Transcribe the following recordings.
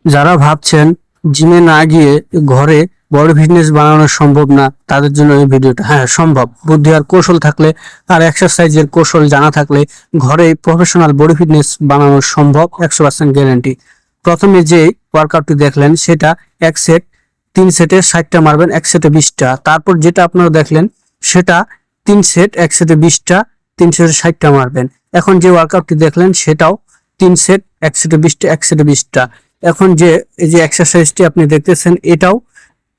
যারা ভাবছেন জিমে না গিয়ে ঘরে বডি ফিটনেস বানানো সম্ভব না, তাদের জন্য এই ভিডিওটা। হ্যাঁ, সম্ভব। বুদ্ধি আর কৌশল থাকলে আর এক্সারসাইজের কৌশল জানা থাকলে ঘরে প্রফেশনাল বডি ফিটনেস বানানো সম্ভব, 100% গ্যারান্টি। প্রথমে যে ওয়ার্কআউটটি দেখলেন সেটা এক সেট, 3 সেটে 60টা মারবেন, এক সেটে 20টা। তারপর যেটা আপনারা দেখলেন সেটা 3 সেট, এক সেটে 20টা, 3 সেটে 60টা মারবেন। এখন যে ওয়ার্কআউটটি দেখলেন সেটাও 3 সেট, এক সেটে 20টা, এক সেটে 20টা। এখন যে এই যে এক্সারসাইজটি আপনি দেখতেছেন এটাও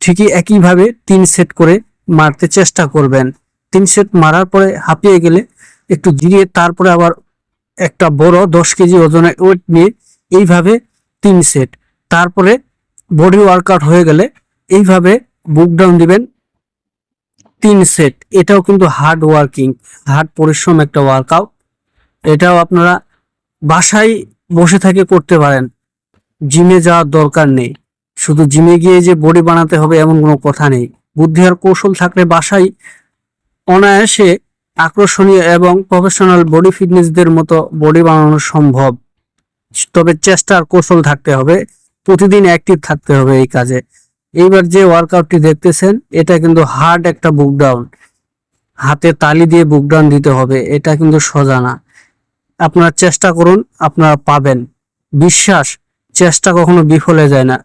ঠিকই একইভাবে 3 সেট করে মারতে চেষ্টা করবেন। 3 সেট মারার পরে হাঁপিয়ে গেলে একটু জিরিয়ে তারপরে আবার একটা বড় 10 কেজি ওজনের ওয়েট নিয়ে এইভাবে 3 সেট। তারপরে বডি ওয়ার্কআউট হয়ে গেলে এইভাবে বুক ডাউন দিবেন 3 সেট। এটাও কিন্তু হার্ড ওয়ার্কিং, হার্ড পরিশ্রম একটা ওয়ার্কআউট। এটাও আপনারা বাসায় বসে থেকে করতে পারেন, জিমে যাওয়ার দরকার নেই। শুধু জিমে গিয়ে যে বডি বানাতে হবে এমন কোনো কথা নেই। বুদ্ধি আর কৌশল থাকলে বাসায় অনায়াসে আকর্ষণীয় এবং প্রফেশনাল বডি ফিটনেসদের মতো বডি বানানো সম্ভব। তবে চেষ্টা আর কৌশল থাকতে হবে, প্রতিদিন অ্যাক্টিভ থাকতে হবে এই কাজে। এইবার যে ওয়ার্কআউটটি দেখতেছেন এটা কিন্তু হার্ড একটা বুক ডাউন, হাতে তালি দিয়ে বুক ডাউন দিতে হবে। এটা কিন্তু সোজা না। আপনারা চেষ্টা করুন, আপনারা পাবেন। বিশ্বাস, চেষ্টা কখনো বিফলে যায় না।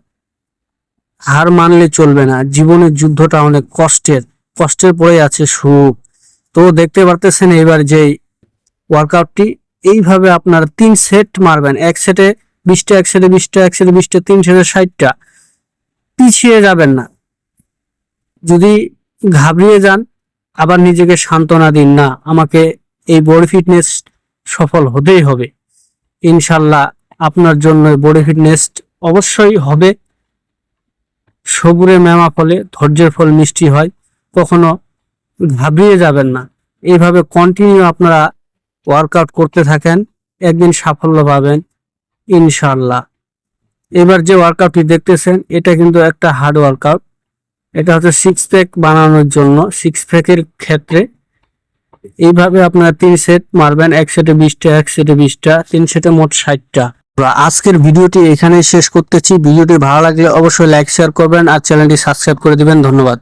হার মানলে চলবে না। জীবনের যুদ্ধটা অনেক কষ্টের, কষ্টের পরেই আছে সুখ। তো দেখতে পারতেছেন এবার যে ওয়ার্কআউটটি এইভাবে আপনারা 3 সেট মারবেন, এক সেটে 20টা, এক সেটে 20টা, এক সেটে 20টা, 3 সেটে 60টা। পিছিয়ে যাবেন না। যদি ঘাবড়িয়ে যান আবার নিজেকে সান্ত্বনা দিন, না আমাকে এই বডি ফিটনেস সফল হতেই হবে। ইনশাল্লাহ আপনার জন্য বডি ফিটনেস অবশ্যই হবে। সবুরে মেওয়া ফলে, ধৈর্যের ফল মিষ্টি হয়। কখনো ঘাবড়িয়ে যাবেন না। এইভাবে কন্টিনিউ আপনারা ওয়ার্কআউট করতে থাকেন, একদিন সাফল্য পাবেন ইনশাল্লাহ। এবার যে ওয়ার্কআউটটি দেখতেছেন এটা কিন্তু একটা হার্ড ওয়ার্কআউট। এটা হচ্ছে 6 প্যাক বানানোর জন্য। 6 প্যাকের ক্ষেত্রে এইভাবে আপনারা 3 সেট মারবেন, এক সেটে 20টা, এক সেটে 20টা, 3 সেটে মোট 60টা। আজকের ভিডিওটি এখানে শেষ করতেছি। ভিডিওটি ভালো লাগলে অবশ্যই লাইক শেয়ার করবেন আর চ্যানেলটি সাবস্ক্রাইব করে দিবেন। ধন্যবাদ।